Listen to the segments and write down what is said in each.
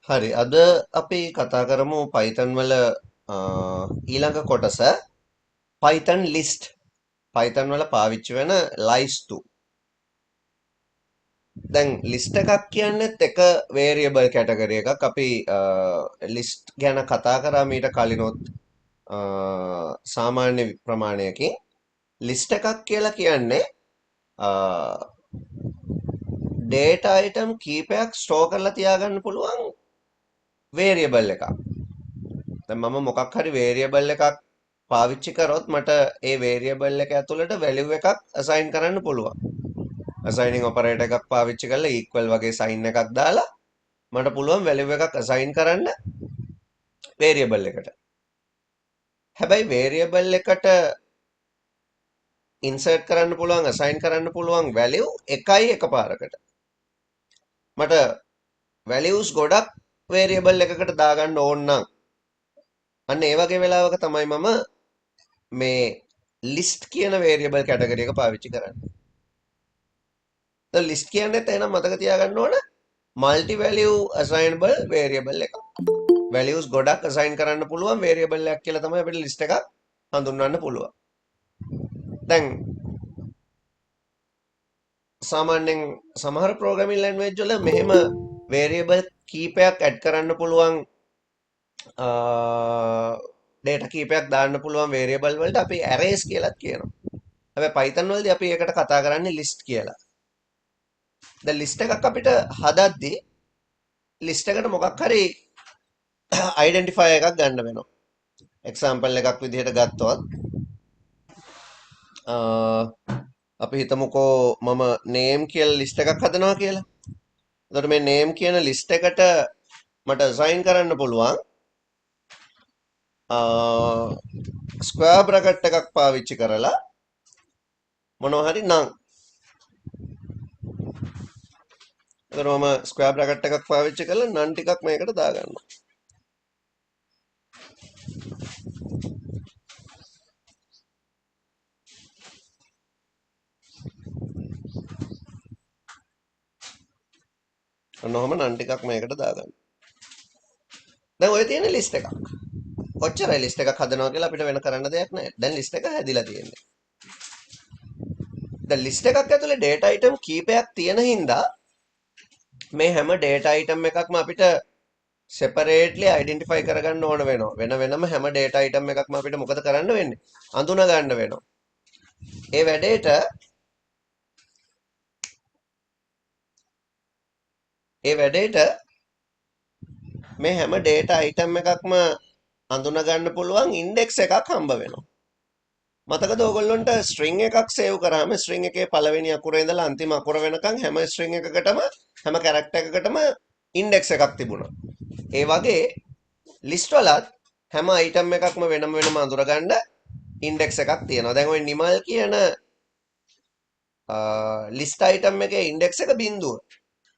හරි අද අපි කතා කරමු Python වල ඊළඟ කොටස Python list. Python වල පාවිච්චි වෙන ලයිස්තු. දැන් list එකක් කියන්නේත් එක variable category එකක්. අපි list ගැන කතා කරා මීට කලිනොත් සාමාන්‍ය ප්‍රමාණයකින්. list එකක් කියලා කියන්නේ data item කීපයක් store කරලා තියාගන්න පුළුවන් variable එකක්. දැන් මම මොකක් හරි variable එකක් පාවිච්චි කරොත් මට ඒ variable එක ඇතුළට value එකක් assign කරන්න පුළුවන්. assigning operator එකක් පාවිච්චි කරලා equal වගේ sign එකක් දාලා මට පුළුවන් value එකක් assign කරන්න variable එකට. හැබැයි variable එකට insert කරන්න පුළුවන් assign කරන්න පුළුවන් value එකයි එකපාරකට. මට values ගොඩක් variable එකකට දාගන්න ඕන නම් අන්න ඒ වගේ වෙලාවක තමයි මම මේ list කියන variable category එක පාවිච්චි කරන්නේ. දැන් list කියන්නේත් එහෙනම් මතක තියාගන්න ඕන multi value assignable variable එකක්. values ගොඩක් assign කරන්න පුළුවන් variable එකක් කියලා තමයි අපිට list එකක් හඳුන්වන්න පුළුවන්. දැන් සාමාන්‍යයෙන් සමහර programming language වල මෙහෙම variable කීපයක් add කරන්න පුළුවන් data කීපයක් දාන්න පුළුවන් variable වලට අපි arrays කියලා කියනවා. හැබැයි Python වලදී අපි ඒකට කතා කරන්නේ list කියලා. දැන් list එකක් අපිට හදද්දී list එකට මොකක් හරි identifier එකක් ගන්න වෙනවා. example එකක් විදිහට ගත්තොත් අපි හිතමුකෝ මම name කියලා list එකක් හදනවා කියලා. එතකොට මේ name කියන list එකට මට assign කරන්න පුළුවන් square bracket එකක් පාවිච්චි කරලා මොනවා හරි නම්. එතකොට මම square bracket එකක් පාවිච්චි කරලා නම් ටිකක් මේකට දාගන්නවා. ඔන්න ඔහම නම් ටිකක් මේකට දාගන්න. දැන් ඔය තියෙන list එකක්. ඔච්චරයි list එකක් හදනවා කියලා අපිට වෙන කරන්න දෙයක් නැහැ. දැන් list එක හැදිලා තියෙන්නේ. දැන් list එකක් ඇතුලේ data item කීපයක් තියෙන හින්දා මේ හැම data item එකක්ම අපිට separately identify කරගන්න ඕන වෙනවා. වෙන වෙනම හැම data item එකක්ම අපිට මොකද කරන්න වෙන්නේ? අඳුන ගන්න වෙනවා. ඒ වැඩේට මේ හැම data item එකක්ම අඳුන ගන්න පුළුවන් index එකක් හම්බ වෙනවා. මතකද ඔයගොල්ලන්ට string එකක් save කරාම string එකේ පළවෙනි අකුරේ ඉඳලා අන්තිම අකුර වෙනකන් හැම string එකකටම හැම character එකකටම index එකක් තිබුණා. ඒ වගේ list වලත් හැම item එකක්ම වෙනම වෙනම අඳුරගන්න index එකක් තියෙනවා. දැන් ওই නිමල් කියන list item එකේ index එක බිඳුව.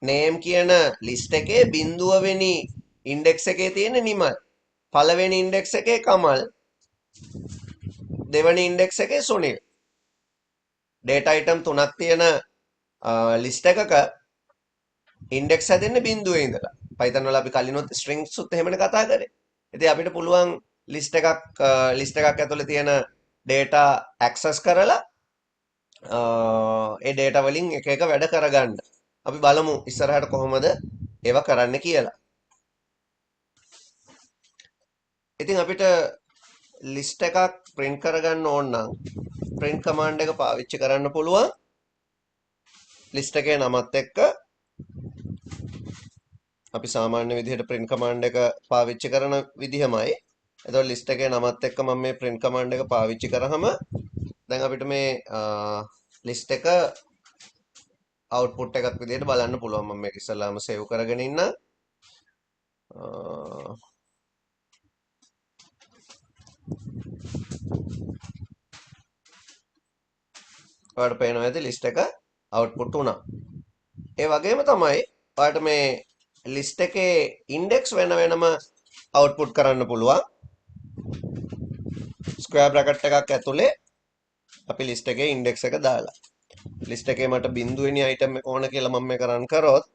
name කියන list එකේ බිඳුව වෙනි index එකේ තියෙන නිමල්. පළවෙනි index එකේ කමල්. දෙවෙනි index එකේ සුනිල්. data item තුනක් තියෙන list එකක index හැදෙන්නේ බිඳුවේ ඉඳලා. Python වල අපි කලිනොත් strings උත් එහෙමනේ කතා කරේ. ඉතින් අපිට පුළුවන් list එකක් ඇතුලේ තියෙන data access කරලා ඒ data වලින් එක එක වැඩ කරගන්න. අපි බලමු ඉස්සරහට කොහොමද ඒවා කරන්න කියලා. ඉතින් අපිට list එකක් print කරගන්න ඕන නම් print command එක පාවිච්චි කරන්න පුළුවන්. list එකේ නමත් එක්ක අපි සාමාන්‍ය විදිහට print command එක පාවිච්චි කරන විදිහමයි. එතකොට list එකේ නමත් එක්ක මම මේ print command එක පාවිච්චි කරාම දැන් අපිට මේ list එක output එකක් විදිහට බලන්න පුළුවන්. මම මේක ඉස්සෙල්ලාම save කරගෙන ඉන්න. ඔයාලට පේනවා ඇති list එක output වුණා. ඒ වගේම තමයි ඔයාලට මේ list එකේ index වෙන වෙනම output කරන්න පුළුවන්. square bracket එකක් ඇතුලේ අපි list එකේ index එක දාලා. list එකේ මට බිඳුවෙනි item එක ඕන කියලා මම මේක run කරොත්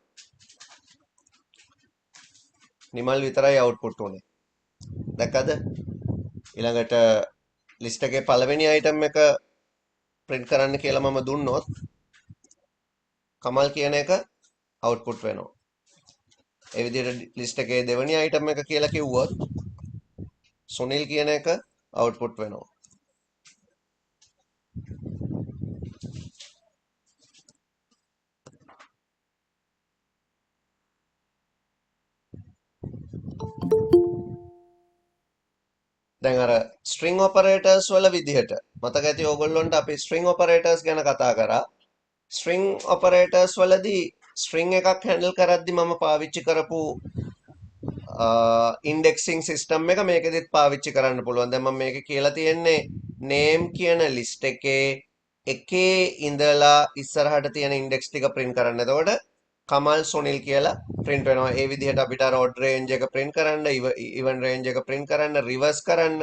නිමල් විතරයි අවුට්පුට් උනේ. දැක්කද? ඊළඟට ලිස්ට් එකේ පළවෙනි අයිටම් එක print කරන්න කියලා මම දුන්නොත් කමල් කියන එක අවුට්පුට් වෙනවා. ඒ විදිහට ලිස්ට් එකේ දෙවෙනි අයිටම් එක කියලා කිව්වොත් සුනිල් කියන එක අවුට්පුට් වෙනවා. දැන් අර string operators වල විදිහට මතක ඇති ඕගොල්ලොන්ට අපි string operators ගැන කතා කරා. string operators වලදී string එකක් handle කරද්දි මම පාවිච්චි කරපු indexing system එක මේකෙදිත් පාවිච්චි කරන්න පුළුවන්. දැන් මම මේකේ කියලා තියෙන්නේ name කියන list එකේ ඉඳලා ඉස්සරහට තියෙන index ටික print කරන්න. එතකොට කමල් සුනිල් කියලා print වෙනවා. ඒ විදිහට අපිට අර odd range එක print කරන්න, even range එක print කරන්න, reverse කරන්න,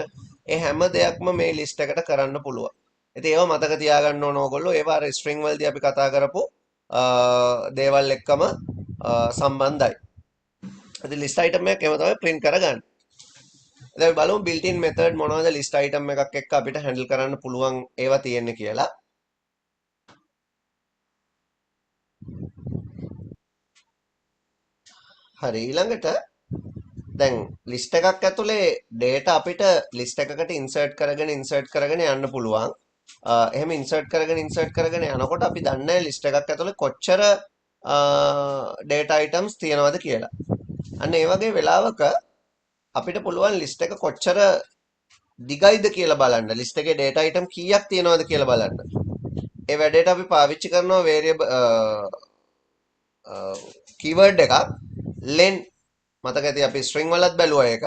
ඒ හැම දෙයක්ම මේ list එකට කරන්න පුළුවන්. ඉතින් ඒව මතක තියාගන්න ඕන ඕගොල්ලෝ. ඒවා අර string වලදී අපි කතා කරපු දේවල් එක්කම සම්බන්ධයි. ඉතින් list item එකක් එහෙම තමයි print කරගන්න. දැන් අපි බලමු built in method මොනවද list item එකක් එක්ක අපිට handle කරන්න පුළුවන් ඒවා තියෙන්නේ කියලා. හරි ඊළඟට දැන් list එකක් ඇතුලේ data අපිට list එකකට insert කරගෙන යන්න පුළුවන්. එහෙම insert කරගෙන යනකොට අපි දන්නේ list එකක් ඇතුලේ කොච්චර data items තියෙනවද කියලා. අන්න ඒ වගේ වෙලාවක අපිට පුළුවන් list එක කොච්චර දිගයිද කියලා බලන්න. list එකේ data item කීයක් තියෙනවද කියලා බලන්න. ඒ වැඩේට අපි පාවිච්චි කරනවා variable keyword එකක් len. මතක ඇති අපි string වලත් බැලුවා ඒක.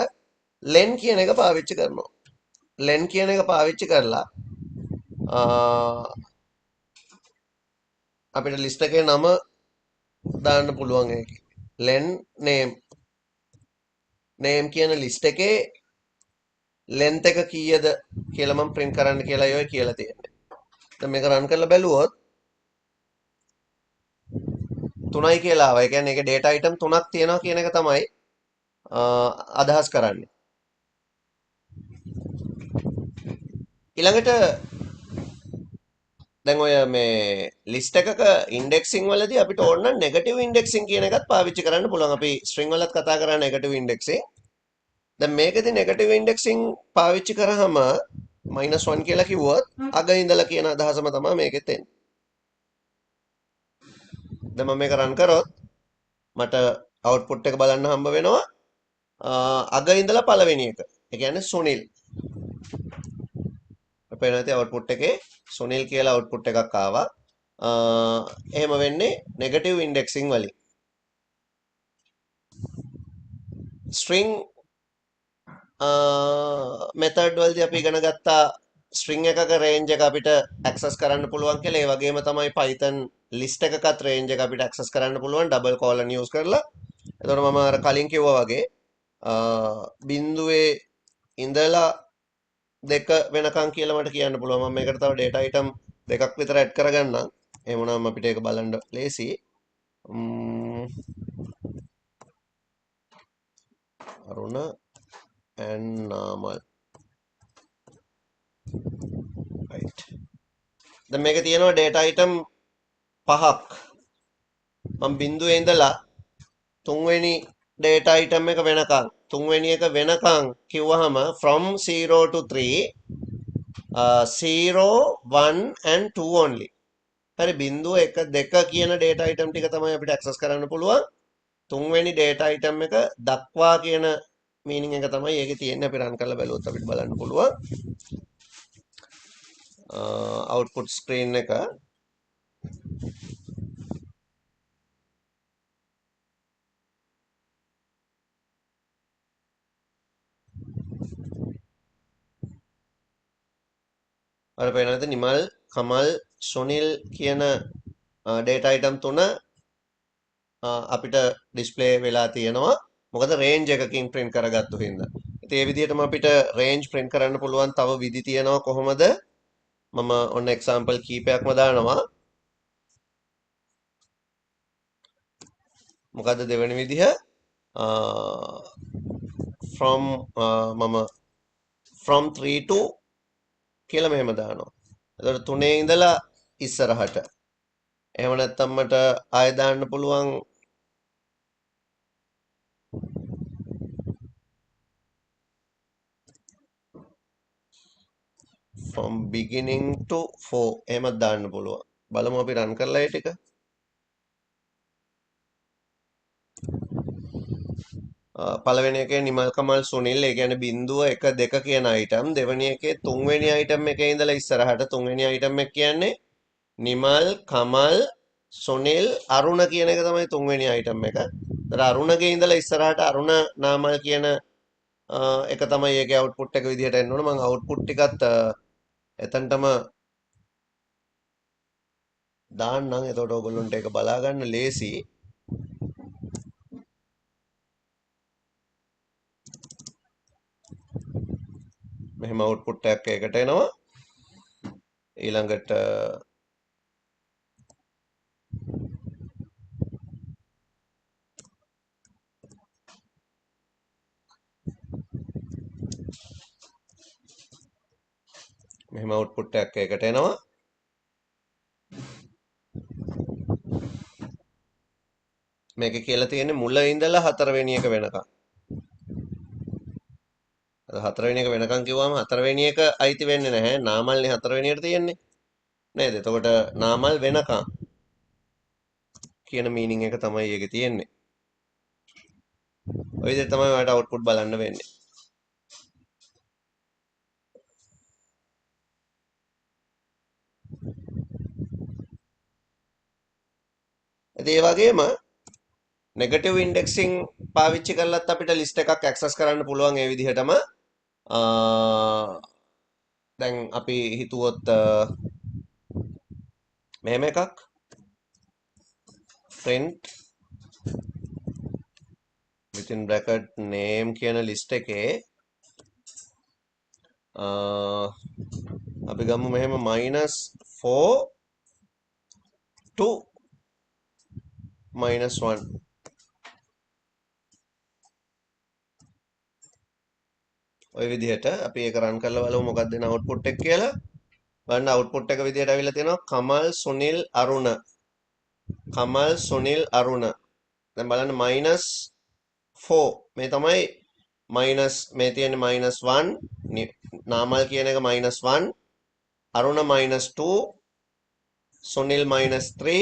len කියන එක පාවිච්චි කරනවා. len කියන එක පාවිච්චි කරලා අපිට list එකේ නම දාන්න පුළුවන් ඒකේ. len name කියන list එකේ length එක කීයද කියලා මම print කරන්න කියලා යෝයි කියලා තියෙන්නේ. දැන් මේක run කරලා බැලුවොත් 3යි කියලා ආවා. ඒ කියන්නේ ඒකේ data item 3ක් තියෙනවා කියන එක තමයි අදහස් කරන්නේ. ඊළඟට දැන් ඔය මේ list එකක indexing වලදී අපිට ඕන නම් negative indexing කියන එකත් පාවිච්චි කරන්න පුළුවන්. අපි string වලත් කතා කරා negative indexing. දැන් මේකෙදි negative indexing පාවිච්චි කරාම -1 කියලා කිව්වොත් අග ඉඳලා කියන අදහසම තමයි මේකෙත් එන්නේ. දැන් මම මේක run කරොත් මට output එක බලන්න හම්බ වෙනවා අග ඉඳලා පළවෙනි එක. ඒ කියන්නේ සුනිල්. අපේ නැති output එකේ සුනිල් කියලා output එකක් ආවා. එහෙම වෙන්නේ negative indexing වලින්. string method වලදී අපි ඉගෙන ගත්තා string එකක range එක අපිට access කරන්න පුළුවන් කියලා. ඒ වගේම තමයි Python list එකකත් range එක අපිට access කරන්න පුළුවන් double colon use කරලා. එතකොට මම අර කලින් කිව්වා වගේ බිඳුවේ ඉඳලා 2 වෙනකන් කියලා මට කියන්න පුළුවන්. මම මේකට තව data item 2ක් විතර add කරගන්නම්. එහෙම වුණාම අපිට ඒක බලන්න ලේසි. අරුණ and නාමල්. right. දැන් මේකේ තියෙනවා data item 5ක්. මම බිඳුවේ ඉඳලා 3 වෙනි data item එක වෙනකන් 3 වෙනි එක වෙනකන් කිව්වහම from 0 to 3 0 1 and 2 only. හරි බිඳුව 1 2 කියන data item ටික තමයි අපිට access කරන්න පුළුවන්. 3 වෙනි data item එක දක්වා කියන meaning එක තමයි ඒකේ තියෙන්නේ. අපි run කරලා බැලුවොත් අපිට බලන්න පුළුවන්. output screen එක අර පේනවාද නිමල් කමල් සුනිල් කියන data item 3 අපිට display වෙලා තියෙනවා. මොකද range එකකින් print කරගත්තු හින්දා. ඉතින් ඒ විදිහටම අපිට range print කරන්න පුළුවන් තව විදි තියෙනවා කොහොමද? මම ඔන්න example කීපයක්ම දානවා. මොකද්ද දෙවෙනි විදිහ? from මම from 3 to කියලා මෙහෙම දානවා. එතකොට 3 ඉඳලා ඉස්සරහට. එහෙම නැත්නම් මට ආයෙ දාන්න පුළුවන් from beginning to 4 එහෙමත් දාන්න පුළුවන්. බලමු අපි රන් කරලා ඒ ටික. පළවෙනි එකේ නිමල් කමල් සුනිල් ඒ කියන්නේ බිඳුව 1 2 කියන අයිටම්, දෙවෙනි එකේ තුන්වෙනි අයිටම් එකේ ඉඳලා ඉස්සරහට තුන්වෙනි අයිටම් එක කියන්නේ නිමල් කමල් සුනිල් අරුණ කියන එක තමයි තුන්වෙනි අයිටම් එක. ඒතර අරුණගේ ඉඳලා ඉස්සරහට අරුණ නාමල් කියන එක තමයි ඒකේ අවුට්පුට් එක විදිහට එන්න ඕන. මම අවුට්පුට් ටිකත් එතනටම දාන්නම්. එතකොට ඔයගොල්ලන්ට ඒක බලා ගන්න ලේසි. මෙහෙම අවුට්පුට් එකක් ඒකට එනවා. ඊළඟට මෙහෙම අවුට්පුට් එකක් ඒකට එනවා. මේකේ කියලා තියෙන්නේ මුල ඉඳලා හතරවෙනි එක වෙනකම්. අද හතරවෙනි එක වෙනකම් කිව්වම හතරවෙනි එක අයිති වෙන්නේ නැහැ. නාමල්නේ හතරවෙනියට තියෙන්නේ. නේද? එතකොට නාමල් වෙනකම් කියන මීනින් එක තමයි ඒකේ තියෙන්නේ. ඔය විදිහට තමයි ඔයාලට අවුට්පුට් බලන්න වෙන්නේ. ඉතින් ඒ වගේම නෙගටිව් ඉන්ඩෙක්සින් පාවිච්චි කරලත් අපිට ලිස්ට් එකක් ඇක්සස් කරන්න පුළුවන් ඒ විදිහටම. දැන් අපි හිතුවොත් මෙහෙම එකක් print within bracket name කියන ලිස්ට් එකේ අපි ගමු මෙහෙම -4 to -1 ඔය විදිහට අපි ඒක රන් කරලා බලමු මොකක්ද එන අවුට්පුට් එක කියලා. බලන්න අවුට්පුට් එක විදිහට අවිල්ලා තියෙනවා කමල් සුනිල් අරුණ. කමල් සුනිල් අරුණ. දැන් බලන්න -4 මේ තමයි මේ තියෙන්නේ -1 නාමල් කියන එක -1 අරුණ -2 සුනිල් -3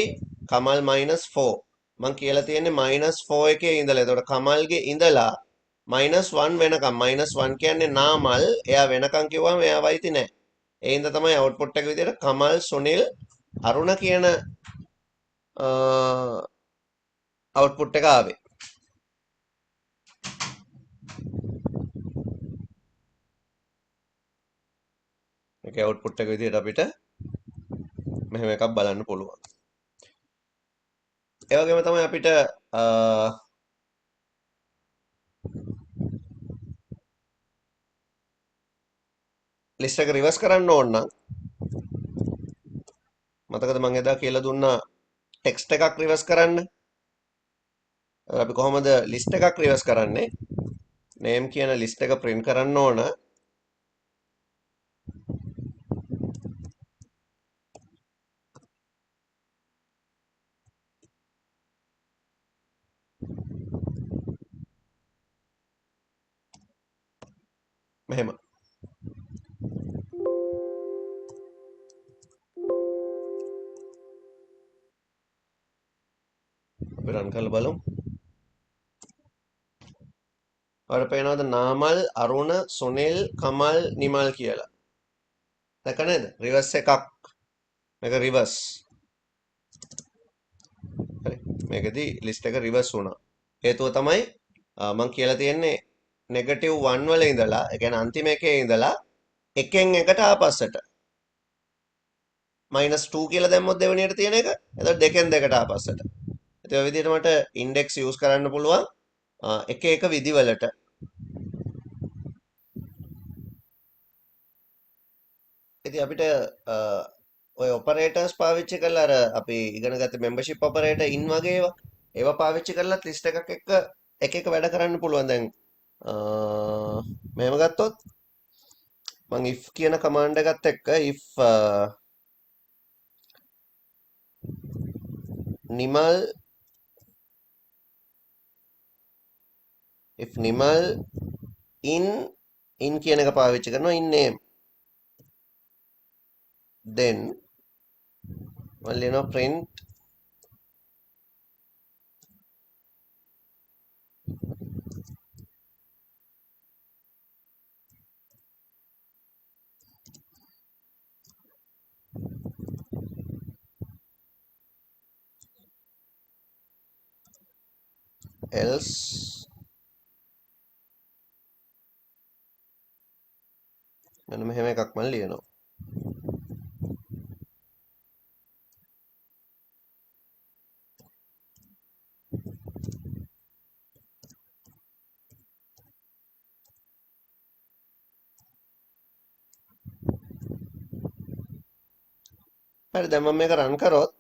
කමල් -4 මං කියලා තියෙන්නේ -4 එකේ ඉඳලා. එතකොට කමල්ගේ ඉඳලා -1 වෙනකම් -1 කියන්නේ නාමල් එයා වෙනකම් කිව්වම එයා වයිති නැහැ. ඒ හින්දා තමයි අවුට්පුට් එක විදිහට කමල් සුනිල් අරුණ කියන අවුට්පුට් එක ආවේ. මේකේ අවුට්පුට් එක විදිහට අපිට මෙහෙම එකක් බලන්න පුළුවන්. ඒ වගේම තමයි අපිට ලිස්ට් එක රිවර්ස් කරන්න ඕන නම් මතකද මම එදා කියලා දුන්නා ටෙක්ස්ට් එකක් රිවර්ස් කරන්න. අපි කොහොමද ලිස්ට් එකක් රිවර්ස් කරන්නේ? name කියන ලිස්ට් එක print කරන්න ඕන. මෙහෙම. අපි රන් කරලා බලමු. ඔයාලට පේනවද නාමල් අරුණ සුනිල් කමල් නිමල් කියලා? දැක නේද? රිවර්ස් එකක්. මේක රිවර්ස්. හරි. මේකදී ලිස්ට් එක රිවර්ස් වුණා. හේතුව තමයි මම කියලා තියෙන්නේ -1 වල ඉඳලා, ඒ කියන්නේ අන්තිම එකේ ඉඳලා එකෙන් එකට ආපස්සට. -2 කියලා දැම්මොත් දෙවෙනියට තියෙන එක. එතකොට දෙකෙන් දෙකට ආපස්සට. ඉතින් ඔය විදිහට මට ඉන්ඩෙක්ස් යූස් කරන්න පුළුවන් එක එක විදිවලට. ඉතින් අපිට ඔය ඔපරේටර්ස් පාවිච්චි කරලා අර අපි ඉගෙන ගත්ත membership operator in වගේ ඒවා පාවිච්චි කරලා ලිස්ට් එකක් එක්ක එක එක වැඩ කරන්න පුළුවන්. දැන් මෙහෙම ගත්තොත් මම if කියන කමාන්ඩ් එකත් එක්ක නිමල් in කියන එක පාවිච්චි කරනවා in name then මම ලියනවා print else මෙන්න මෙහෙම එකක් මම ලියනවා. හරි දැන් මම මේක රන් කරොත්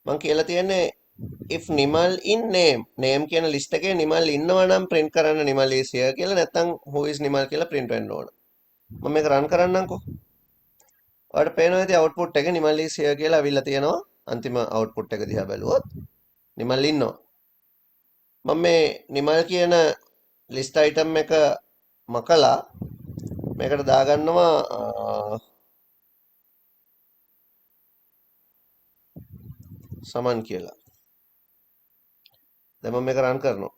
මම කියලා තියෙන්නේ if nimal in name කියන ලිස්ට් එකේ නිමල් ඉන්නවා නම් print කරන්න නිමල් is here කියලා නැත්නම් who is නිමල් කියලා print වෙන්න ඕන. මම මේක රන් කරන්නම්කෝ. ඔයාලට පේනවා ඉතින් output එක නිමල් is here කියලා අවිල්ලා තියෙනවා. අන්තිම output එක දිහා බැලුවොත් නිමල් ඉන්නවා. මම මේ නිමල් කියන list item එක මකලා මේකට දාගන්නවා සමන් කියලා. දැන් මම මේක රන් කරනවා.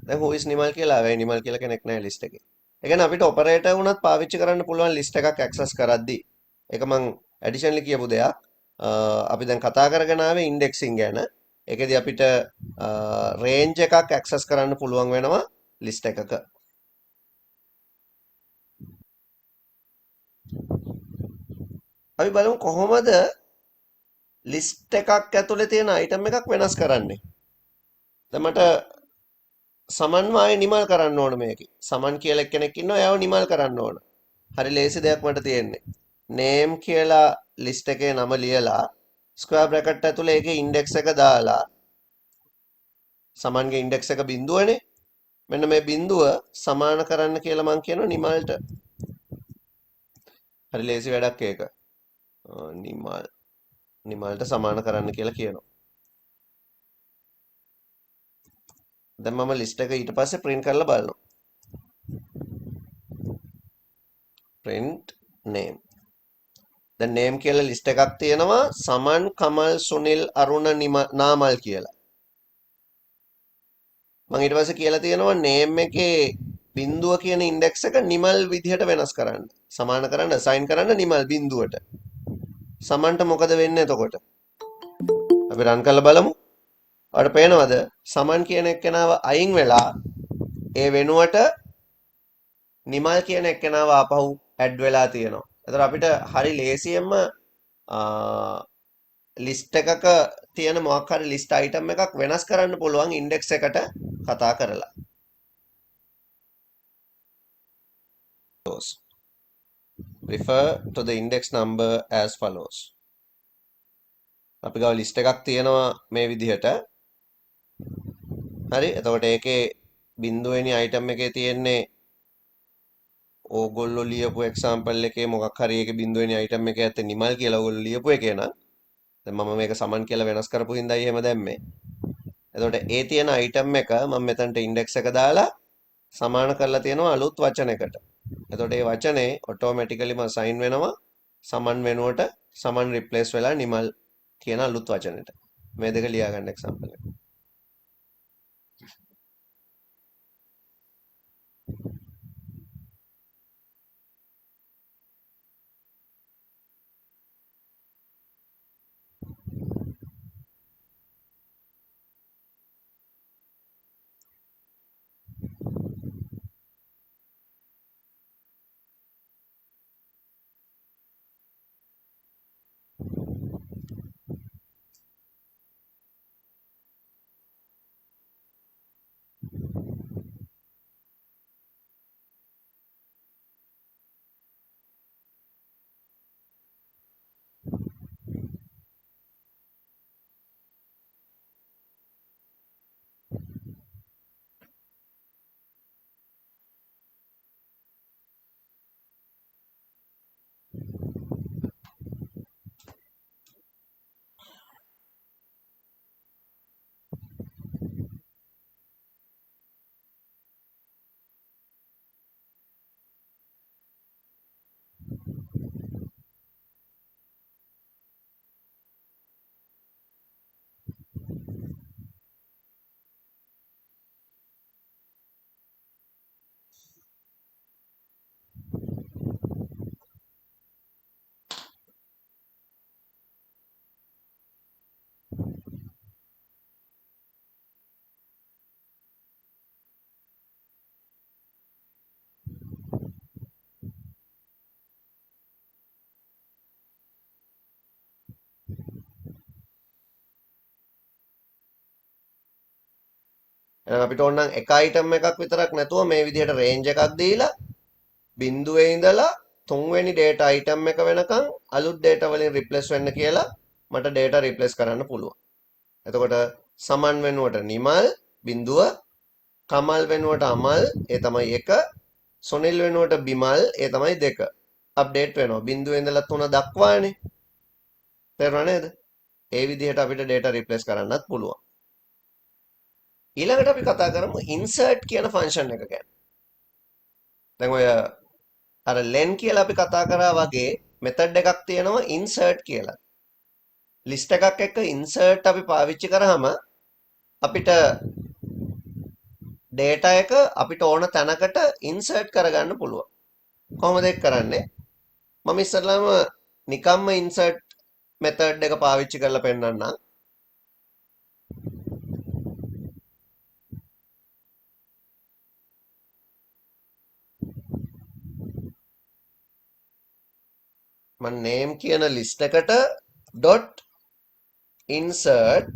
දැන් who is නිමල් කියලා ආවේ. නිමල් කියලා කෙනෙක් නැහැ list එකේ. ඒ කියන්නේ අපිට ඔපරේටර් වුණත් පාවිච්චි කරන්න පුළුවන් list එකක් access කරද්දී. ඒක මං ඇඩිෂනලි කියපු දෙයක්. අපි දැන් කතා කරගෙන ආවේ ඉන්ඩෙක්සින් ගැන. ඒකෙදි අපිට රේන්ජ් එකක් access කරන්න පුළුවන් වෙනවා list එකක. අපි බලමු කොහොමද list එකක් ඇතුලේ තියෙන item එකක් වෙනස් කරන්නේ. දැන් මට සමන්ව ආයේ නිමල් කරන්න ඕන මේකේ. සමන් කියලා කෙනෙක් ඉන්නවා එයාව නිමල් කරන්න ඕන. හරි ලේසි දෙයක් මට තියෙන්නේ. name කියලා list එකේ නම ලියලා ස්ක්වයර් බ්‍රැකට් ඇතුලේ ඒකේ index එක දාලා සමන්ගේ index එක බිඳුවනේ. මෙන්න මේ බිඳුව සමාන කරන්න කියලා මම කියනවා නිමල්ට. හරි ලේසි වැඩක් ඒක. නිමල්ට සමාන කරන්න කියලා කියනවා. දැන් මම list එක ඊට පස්සේ print කරලා බලනවා. print name. දැන් name කියලා list එකක් තියෙනවා සමන් කමල් සුනිල් අරුණ නාමල් කියලා. මම ඊට පස්සේ කියලා තියෙනවා name එකේ බිඳුව කියන index එක නිමල් විදිහට වෙනස් කරන්න. සමාන කරන්න assign කරන්න නිමල් බිඳුවට. සමන්ට මොකද වෙන්නේ එතකොට? අපි රන් කරලා බලමු. ඔයාලට පේනවද? සමන් කියන එක්කෙනාව අයින් වෙලා ඒ වෙනුවට නිමල් කියන එක්කෙනාව ආපහු ඇඩ් වෙලා තියෙනවා. එතකොට අපිට හරි ලේසියෙන්ම ලිස්ට් එකක තියෙන මොකක් හරි ලිස්ට් අයිටම් එකක් වෙනස් කරන්න පුළුවන් ඉන්ඩෙක්ස් එකට කතා කරලා. Refer to the index number as follows. අපි ගාව ලිස්ට් එකක් තියෙනවා මේ විදිහට. හරි. එතකොට ඒකේ බිඳුවෙනි අයිටම් එකේ තියෙන්නේ ඕගොල්ලෝ ලියපු එක්සැම්පල් එකේ මොකක් හරි ඒකේ බිඳුවෙනි අයිටම් එකේ ඇත්තේ නිමල් කියලා ඕගොල්ලෝ ලියපු එකේ නම් දැන් මම මේක සමන් කියලා වෙනස් කරපු හින්දායි එහෙම දැම්මේ. එතකොට ඒ තියෙන අයිටම් එක මම මෙතනට ඉන්ඩෙක්ස් එක දාලා සමාන කරලා තියෙනවා අලුත් වචනයකට. එතකොට ඒ වචනේ ඔටෝමැටිකලිම අසයින් වෙනවා සමන් වෙනුවට සමන් රිප්ලේස් වෙලා නිමල් කියන අලුත් වචනෙට. මේ දෙක ලියා ගන්න එක්සැම්පල් එක. එහෙනම් අපිට ඕන නම් එක අයිටම් එකක් විතරක් නැතුව මේ විදිහට රේන්ජ් එකක් දීලා බිඳුවේ ඉඳලා තුන්වෙනි data item එක වෙනකන් අලුත් data වලින් replace වෙන්න කියලා මට data replace කරන්න පුළුවන්. එතකොට සමන් වෙනුවට නිමල් බිඳුව, කමල් වෙනුවට අමල් ඒ තමයි 1, සුනිල් වෙනුවට බිමල් ඒ තමයි 2. අප්ඩේට් වෙනවා. බිඳුවේ ඉඳලා 3 දක්වානේ. තේරුණා නේද? ඒ විදිහට අපිට data replace කරන්නත් පුළුවන්. ඊළඟට අපි කතා කරමු insert කියන function එක ගැන. දැන් ඔය අර len කියලා අපි කතා කරා වගේ method එකක් තියෙනවා insert කියලා. list එකක් එක්ක insert අපි පාවිච්චි කරාම අපිට data එක අපිට ඕන තැනකට insert කරගන්න පුළුවන්. කොහොමද ඒක කරන්නේ? මම ඉස්සරලාම නිකම්ම insert method එක පාවිච්චි කරලා පෙන්නන්නම්. මම name කියන list එකට dot insert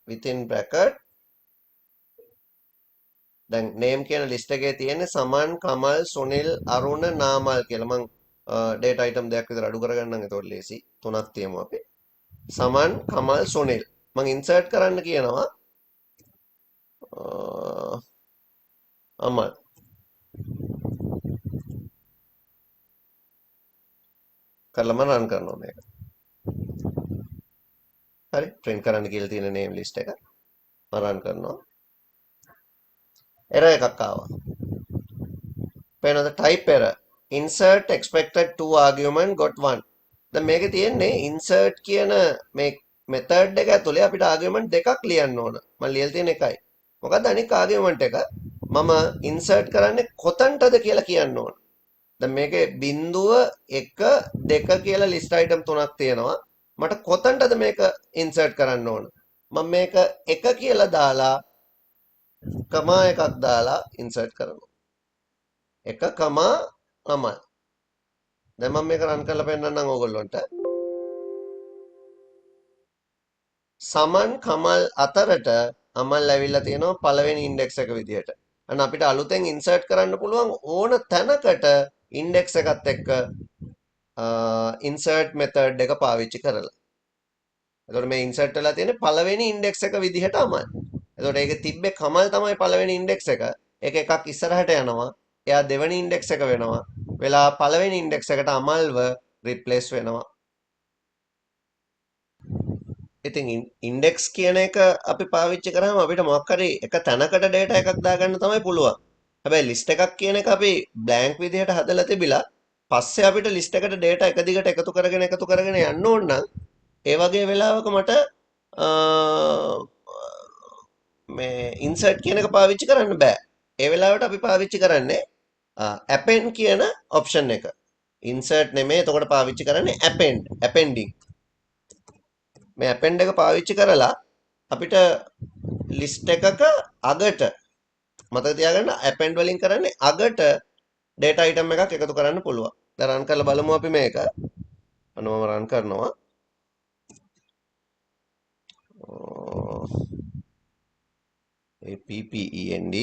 within bracket දැන් name කියන list එකේ තියෙන්නේ සමන් කමල් සුනිල් අරුණ නාමල් කියලා මම data item දෙකක් විතර අඩු කරගන්නම් එතකොට ලේසි තුනක් තියමු අපි සමන් කමල් සුනිල් මම insert කරන්න කියනවා අමල් කරලම රන් කරනවා මේක හරි print කරන්න කියලා තියෙන name list එක මම රන් කරනවා error එකක් ආවා පේනවද type error insert expected 2 argument got 1 දැන් මේකේ තියෙන්නේ insert කියන මේ method එක ඇතුලේ අපිට argument දෙකක් ලියන්න ඕන මම ලියලා තියෙන එකයි මොකද අනික argument එක මම insert කරන්නේ කොතනටද කියලා කියන්න ඕන දැන් මේකේ බිඳුව 1 2 කියලා list item තුනක් තියෙනවා මට කොතනටද මේක insert කරන්න ඕන මම මේක 1 කියලා දාලා කමා එකක් දාලා insert කරනවා 1 කමා අමල් දැන් මම මේක රන් කරලා පෙන්නන්නම් ඕගොල්ලන්ට සමන් කමල් අතරට අමල් ඇවිල්ලා තියෙනවා පළවෙනි ඉන්ඩෙක්ස් එක විදියට. අන්න අපිට අලුතෙන් ඉන්සර්ට් කරන්න පුළුවන් ඕන තැනකට ඉන්ඩෙක්ස් එකත් එක්ක ඉන්සර්ට් මෙතඩ් එක පාවිච්චි කරලා. එතකොට මේ ඉන්සර්ට් වෙලා තියෙන්නේ පළවෙනි ඉන්ඩෙක්ස් එක විදිහට අමල්. එතකොට ඒකේ තිබ්බේ කමල් තමයි පළවෙනි ඉන්ඩෙක්ස් එක. ඒක එකක් ඉස්සරහට යනවා. එයා දෙවෙනි ඉන්ඩෙක්ස් එක වෙනවා. වෙලා පළවෙනි ඉන්ඩෙක්ස් එකට අමල්ව රිප්ලේස් වෙනවා. ඉතින් ඉන්ඩෙක්ස් කියන එක අපි පාවිච්චි කරාම අපිට මොකක් හරි එක තැනකට data එකක් දාගන්න තමයි පුළුවන්. හැබැයි list එකක් කියන එක අපි blank විදිහට හදලා තිබිලා පස්සේ අපිට list එකට data එක දිගට එකතු කරගෙන යන්න ඕන නම් ඒ වගේ වෙලාවක මට මේ insert කියන එක පාවිච්චි කරන්න බෑ. ඒ වෙලාවට අපි පාවිච්චි කරන්නේ append කියන option එක. insert නෙමෙයි එතකොට පාවිච්චි කරන්නේ appending. මේ append එක පාවිච්චි කරලා අපිට list එකක අගට මතක තියාගන්න append වලින් කරන්නේ අගට data item එකක් එකතු කරන්න පුළුවන්. දැන් run කරලා බලමු අපි මේක. අන්න මම run කරනවා. append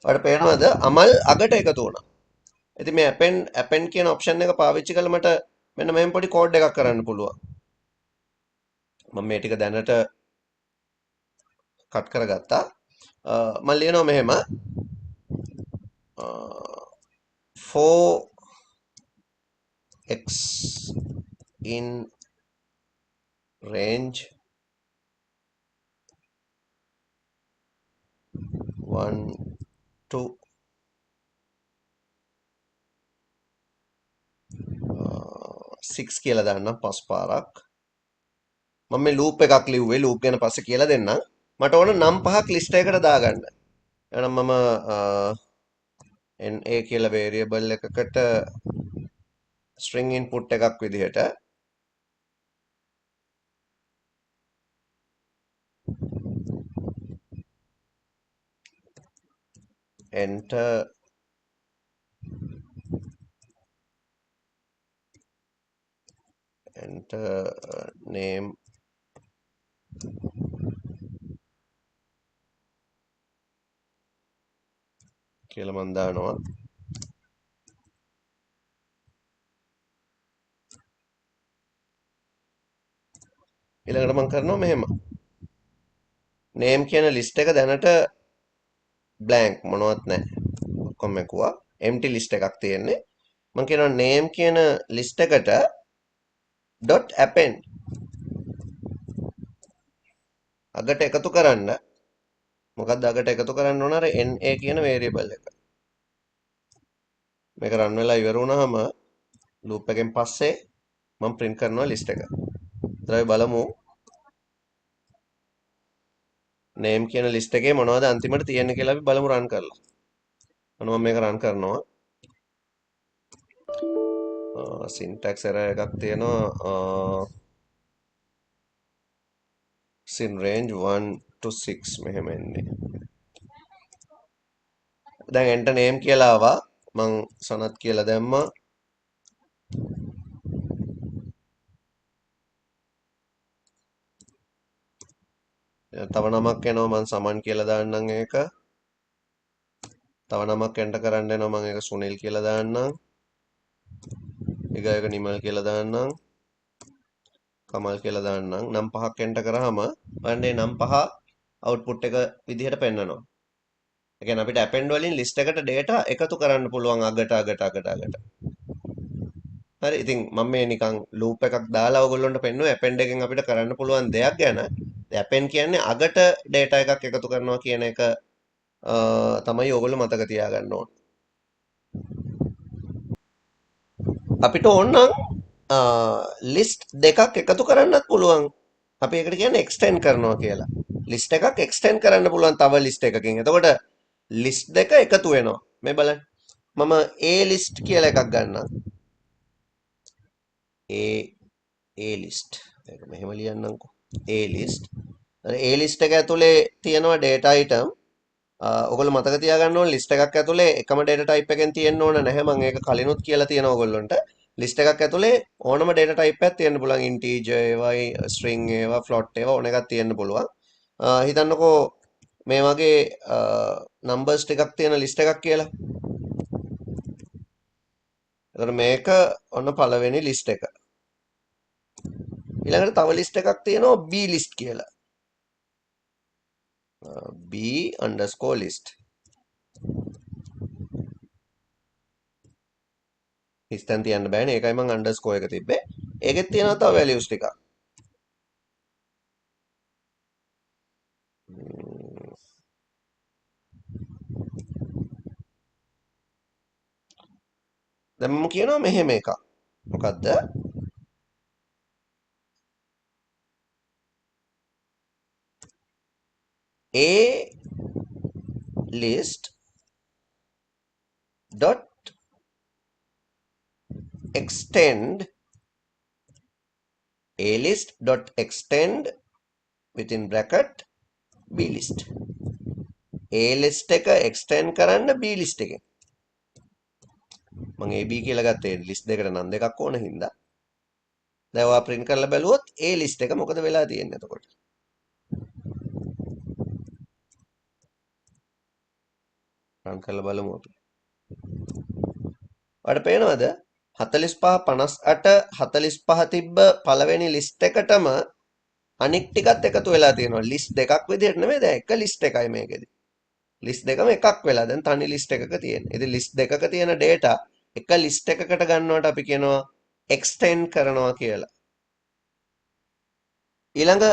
ඔයාලට පේනවද අමල් අගට එකතු වුණා. ඉතින් මේ append කියන option එක පාවිච්චි කරලා මට මෙන්න මෙහෙම පොඩි කෝඩ් එකක් කරන්න පුළුවන්. මම මේ ටික දැනට කට් කරගත්තා. මම ලියනවා මෙහෙම 4x in range 1 to 6 කියලා දාන්නම් පස් පාරක් මම මේ ලූප් එකක් ලිව්වේ ලූප් ගැන පස්සේ කියලා දෙන්නම් මට ඕන නම් පහක් ලිස්ට් එකකට දාගන්න එහෙනම් මම na කියලා variable එකකට string input එකක් විදිහට enter enter name කියලා මම දානවා. ඊළඟට මම කරනවා මෙහෙම. name කියන list එක දැනට blank මොනවත් නැහැ. ඔක්කොම මැකුවා. empty list එකක් තියෙන්නේ. මම කියනවා name කියන list එකට .append අගට එකතු කරන්න. මොකක්ද අගට එකතු කරන්න ඕන අර na කියන variable එක. මේක run වෙලා ඉවර වුණාම loop එකෙන් පස්සේ මම print කරනවා list එක. ඊට බලමු name කියන list එකේ මොනවද අන්තිමට තියෙන්නේ කියලා අපි බලමු run කරලා. මම මේක run කරනවා. syntax error එකක් තියෙනවා. sin range 1 to 6 මෙහෙම එන්නේ. දැන් enter name කියලා ආවා. මං සනත් කියලා දැම්මා. තව නමක් එනවා මං සමන් කියලා දාන්නම් ඒක. තව නමක් enter කරන්න එනවා මං ඒක සුනිල් කියලා දාන්නම්. ඊගායක නිමල් කියලා දාන්නම්. කමල් කියලා දාන්නම්. නම් පහක් enter කරාම බලන්න නම් පහ output එක විදිහට පෙන්නනවා. ඒ කියන්නේ අපිට append වලින් list එකට data එකතු කරන්න පුළුවන් අගට. හරි ඉතින් මම මේ නිකන් loop එකක් දාලා ඔයගොල්ලන්ට පෙන්නුවා append එකෙන් අපිට කරන්න පුළුවන් දෙයක් ගැන. append කියන්නේ අගට data එකක් එකතු කරනවා කියන එක තමයි ඔයගොල්ලෝ මතක තියාගන්න ඕන. අපිට ඕනනම් list දෙකක් එකතු කරන්නත් පුළුවන්. අපි ඒකට කියන්නේ extend කරනවා කියලා. list එකක් extend කරන්න පුළුවන් තව list එකකින්. එතකොට list දෙක එකතු වෙනවා. මේ බලන්න. මම A list කියලා එකක් ගන්නම්. A list. ඒක මෙහෙම ලියන්නම්කෝ. A list. A list එක ඇතුලේ තියෙනවා data item. ඔයගොල්ලෝ මතක තියාගන්න ඕනේ list එකක් ඇතුලේ එකම data type එකෙන් තියෙන්න ඕන නැහැ. මම ඒක කලිනුත් කියලා තියෙනවා ඔයගොල්ලන්ට. list එකක් ඇතුලේ ඕනම data type එකක් තියෙන්න පුළුවන්. integer ඒවායි string ඒවා float ඒවා ඕන එකක් තියෙන්න පුළුවන්. හිතන්නකෝ මේ වගේ numbers ටිකක් තියෙන list එකක් කියලා. එතකොට මේක ඔන්න පළවෙනි list එක. ඊළඟට තව list එකක් තියෙනවා B list කියලා. B_list. හිස්තැන් තියන්න බෑනේ. ඒකයි මම underscore එක තිබ්බේ. ඒකෙත් තියෙනවා තව values ටිකක්. දැන් මම කියනවා මෙහෙම එකක්. මොකද්ද? A list dot extend A list dot extend within bracket B list. A list එක extend කරන්න B list එකෙන්. මම AB කියලා ගත්තේ list දෙකට නම් දෙකක් ඕන හින්දා. දැන් ඔයා print කරලා බැලුවොත් A list එක මොකද වෙලා තියෙන්නේ එතකොට? run කරලා බලමු අපි. ඔයාලට පේනවද? 45 58 45 තිබ්බ පළවෙනි list එකටම අනික් ටිකත් එකතු වෙලා තියෙනවා. list දෙකක් විදිහට නෙමෙයි දැන් එක list එකයි මේකෙදි. list දෙකම එකක් වෙලා දැන් තනි list එකක තියෙනවා. ඉතින් list දෙකක තියෙන data එක list එකකට ගන්නවට අපි කියනවා extend කරනවා කියලා. ඊළඟ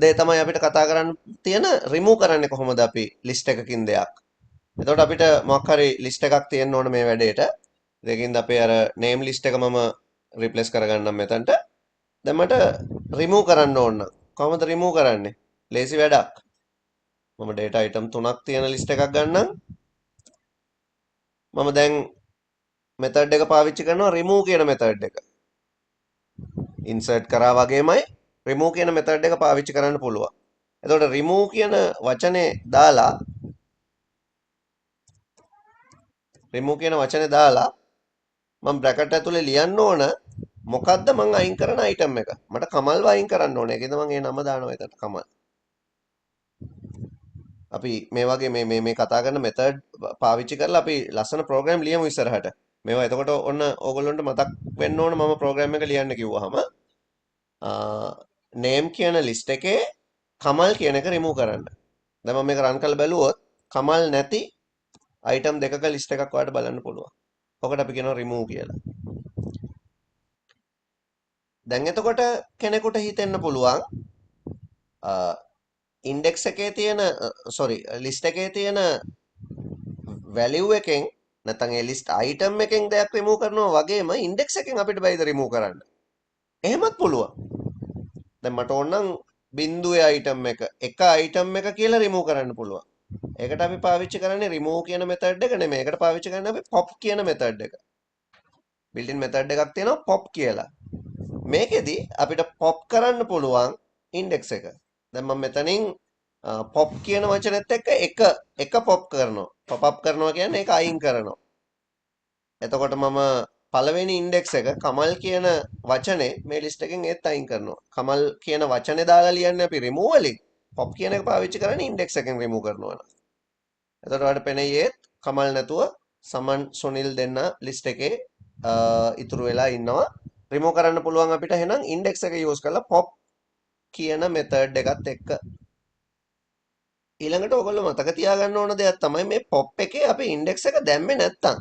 දේ තමයි අපිට කතා කරන්න තියෙන remove කරන්නේ කොහොමද අපි list එකකින් දෙයක්. එතකොට අපිට මොකක් හරි list එකක් තියෙන්න ඕන මේ වැඩේට. ඒකින්ද අපේ අර name list එක මම replace කරගන්නම් මෙතනට. දැන් මට remove කරන්න ඕන. කොහොමද remove කරන්නේ? ලේසි වැඩක්. මම data item 3ක් තියෙන list එකක් ගන්නම්. මම දැන් method එක පාවිච්චි කරනවා remove කියන method එක. insert කරා වගේමයි remove කියන method එක පාවිච්චි කරන්න පුළුවන්. එතකොට remove කියන වචනේ දාලා remove කියන වචනේ දාලා මම බ්‍රැකට් ඇතුලේ ලියන්න ඕන මොකද්ද මං අයින් කරන අයිටම් එක. මට කමල්ව අයින් කරන්න ඕනේ. ඒකද මං ඒ නම දානවා එතන කමල්. අපි මේ වගේ මේ කතා කරන මෙතඩ් පාවිච්චි කරලා අපි ලස්සන ප්‍රෝග්‍රෑම් ලියමු ඉස්සරහට. මේවා එතකොට ඔන්න ඕගොල්ලන්ට මතක් වෙන්න ඕන මම ප්‍රෝග්‍රෑම් එක ලියන්න කිව්වහම නේම් කියන ලිස්ට් එකේ කමල් කියන එක රිමූව් කරන්න. දැන් මම මේක රන් කරලා බැලුවොත් කමල් නැති අයිටම් දෙකක ලිස්ට් එකක් ඔයාලට බලන්න පුළුවන්. ඔකට අපි කියනවා රිමූව් කියලා. දැන් එතකොට කෙනෙකුට හිතෙන්න පුළුවන් ඉන්ඩෙක්ස් එකේ තියෙන ලිස්ට් එකේ තියෙන වැලියු එකෙන් නැත්නම් ඒ ලිස්ට් අයිටම් එකෙන් දෙයක් රිමූව් කරනවා වගේම ඉන්ඩෙක්ස් එකෙන් අපිට බැයිද රිමූව් කරන්න. එහෙමත් පුළුවන්. දැන් මට ඕනනම් බිඳුවේ අයිටම් එක අයිටම් එක කියලා රිමූව් කරන්න පුළුවන්. ඒකට අපි පාවිච්චි කරන්නේ රිමූව් කියන මෙතඩ් එක නෙමෙයි. ඒකට පාවිච්චි කරන්නේ අපි pop කියන මෙතඩ් එක. built-in මෙතඩ් එකක් තියෙනවා pop කියලා. මේකෙදි අපිට pop කරන්න පුළුවන් ඉන්ඩෙක්ස් එක. දැන් මම මෙතනින් pop කියන වචනේත් එක්ක එක pop කරනවා. pop up කරනවා කියන්නේ ඒක අයින් කරනවා. එතකොට මම පළවෙනි ඉන්ඩෙක්ස් එක කමල් කියන වචනේ මේ ලිස්ට් එකෙන් ඒත් අයින් කරනවා. කමල් කියන වචනේ දාලා ලියන්නේ අපි රිමූව් වලින්. pop කියන එක පාවිච්චි කරන්නේ ඉන්ඩෙක්ස් එකෙන් රිමූව් කරනවා නම්. එතකොට ඔයාලට පෙනෙයියේත් කමල් නැතුව සමන් සුනිල් දෙන්න ලිස්ට් එකේ ඉතුරු වෙලා ඉන්නවා. රිමූව් කරන්න පුළුවන් අපිට එහෙනම් ඉන්ඩෙක්ස් එක යූස් කරලා pop කියන මෙතඩ් එකත් එක්ක. ඊළඟට ඔයගොල්ලෝ මතක තියාගන්න ඕන දෙයක් තමයි මේ pop එකේ අපි ඉන්ඩෙක්ස් එක දැම්මේ නැත්තම්.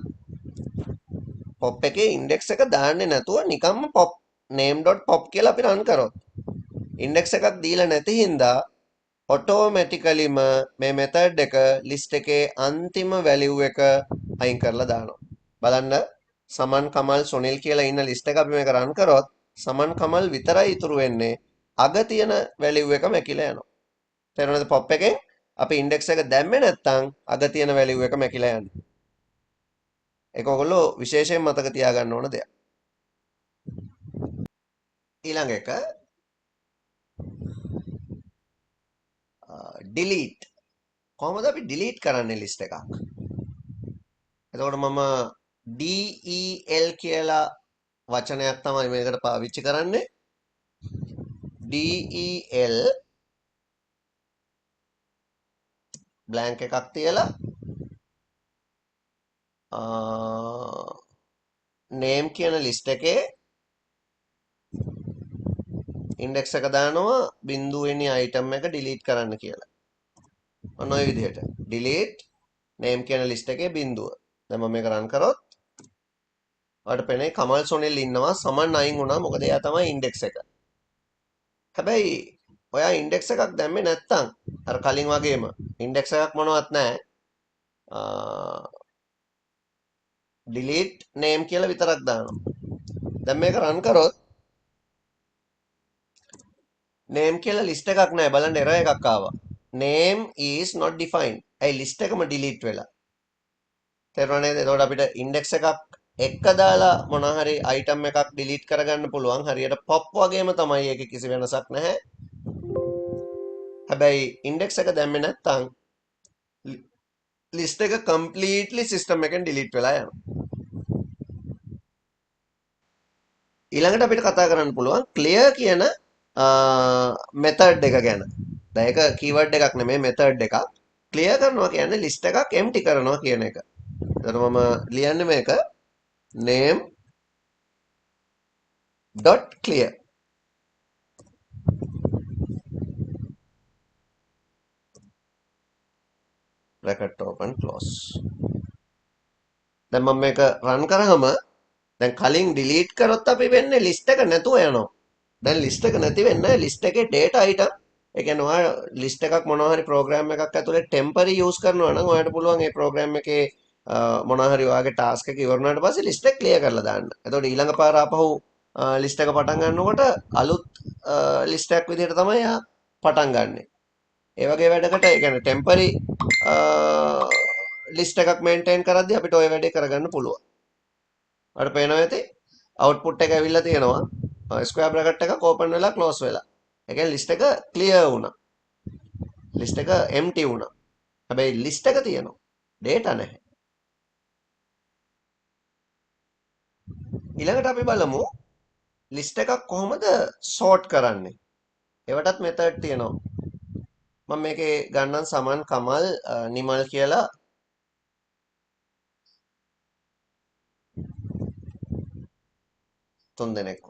pop එකේ ඉන්ඩෙක්ස් එක දාන්නේ නැතුව නිකම්ම pop name.pop කියලා අපි රන් කරොත් ඉන්ඩෙක්ස් එකක් දීලා නැති හින්දා ඔටෝමැටිකලිම මේ මෙතඩ් එක ලිස්ට් එකේ අන්තිම වැලියු එක අයින් කරලා දානවා. බලන්න සමන් කමල් සුනිල් කියලා ඉන්න ලිස්ට් එක අපි මේක රන් කරොත් සමන් කමල් විතරයි ඉතුරු වෙන්නේ. අග තියෙන වැලියු එක මැකිලා යනවා. තේරුණාද pop එකෙන් අපි ඉන්ඩෙක්ස් එක දැම්මේ නැත්නම් අග තියෙන වැලියු එක මැකිලා යන්නේ. ඒක ඔයගොල්ලෝ විශේෂයෙන් මතක තියාගන්න ඕන දෙයක්. ඊළඟ එක delete. කොහොමද අපි delete කරන්නේ ලිස්ට් එකක්? එතකොට මම del කියලා වචනයක් තමයි මේකට පාවිච්චි කරන්නේ. del blank එකක් තියලා name කියන ලිස්ට් එකේ ඉන්ඩෙක්ස් එක දානවා බිඳුවෙනි අයිටම් එක delete කරන්න කියලා. ඔන්න ඔය විදිහට delete name කියන ලිස්ට් එකේ බිඳුව. දැන් මම මේක රන් කරොත් ඔයාලට පෙනේ කමල් සොනිල් ඉන්නවා සමන් අයින් වුණා මොකද එයා තමයි ඉන්ඩෙක්ස් එක. හැබැයි ඔයා ඉන්ඩෙක්ස් එකක් දැම්මේ නැත්තම් අර කලින් වගේම ඉන්ඩෙක්ස් එකක් මොනවත් නැහැ. delete name කියලා විතරක් දානවා. දැන් මේක රන් කරොත් name කියලා ලිස්ට් එකක් නැහැ. බලන්න error එකක් ආවා. name is not defined. A list එකම delete වෙලා. තේරුණා නේද? එතකොට අපිට ඉන්ඩෙක්ස් එකක් එක්ක දාලා මොන හරි අයිටම් එකක් delete කරගන්න පුළුවන්. හරියට pop වගේම තමයි ඒකේ කිසි වෙනසක් නැහැ. හැබැයි ඉන්ඩෙක්ස් එක දැම්මේ නැත්නම් ලිස්ට් එක completely system එකෙන් delete වෙලා යනවා. ඊළඟට අපිට කතා කරන්න පුළුවන් clear කියන method එක ගැන. දැන් ඒක keyword එකක් නෙමෙයි method එකක්. clear කරනවා කියන්නේ ලිස්ට් එකක් empty කරනවා කියන එක. එතකොට මම ලියන්නේ මේක name dot clear. bracket open close. දැන් මම මේක run කරාම දැන් කලින් delete කරොත් අපි වෙන්නේ ලිස්ට් එක නැතුව යනවා. දැන් ලිස්ට් එක නැති වෙන්නේ ලිස්ට් එකේ data item. ඒ කියන්නේ ඔයා ලිස්ට් එකක් මොනවා හරි ප්‍රෝග්‍රෑම් එකක් ඇතුලේ temporary use කරනවා නම් ඔයාලට පුළුවන් ඒ ප්‍රෝග්‍රෑම් එකේ මොනවා හරි ඔයාගේ ටාස්ක් එක ඉවර වුණාට පස්සේ ලිස්ට් එක ක්ලියර් කරලා දාන්න. එතකොට ඊළඟ පාර ආපහු ලිස්ට් එක පටන් ගන්නකොට අලුත් ලිස්ට් එකක් විදිහට තමයි යා පටන් ගන්නෙ. ඒ වගේ වැඩකට ඒ කියන්නේ temporary ලිස්ට් එකක් මේන්ටේන් කරද්දී අපිට ওই වැඩේ කරගන්න පුළුවන්. ඔයාලට පේනවා ඇති output එක ඇවිල්ලා තියෙනවා square bracket එකක් open වෙලා close වෙලා. ඒ කියන්නේ ලිස්ට් එක clear වුණා. ලිස්ට් එක empty වුණා. හැබැයි ලිස්ට් එක තියෙනවා. data නැහැ. ඊළඟට අපි බලමු ලිස්ට් එකක් කොහොමද සෝට් කරන්නේ. ඒවටත් මෙතඩ් තියෙනවා. මම මේකේ ගන්නම් සමන් කමල් නිමල් කියලා තුන් දෙනෙක්ව.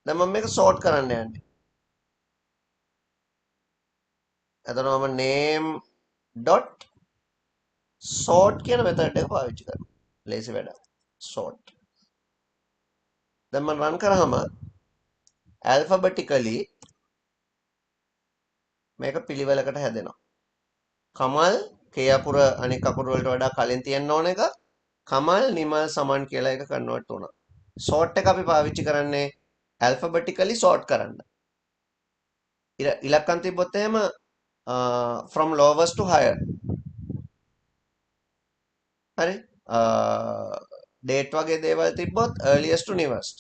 දැන් මම මේක සෝට් කරන්න යන්නේ. එතකොට මම name dot sort කියන මෙතඩ් එක පාවිච්චි කරනවා. ලේසි වැඩ. sort. දැන් මම රන් කරාම alphabetically මේක පිළිවෙලකට හැදෙනවා. කමල් කේයපුර අනික් අකුරු වලට වඩා කලින් තියෙන්න ඕන එක කමල් නිමල් සමන් කියලා එක කන්වර්ට් වුණා. sort එක අපි පාවිච්චි කරන්නේ alphabetically sort කරන්න. ඉලක්කම් තිබ්බොත් එහෙම from lowest to higher. හරි. date වගේ දේවල් තිබ්බොත් earliest to newest.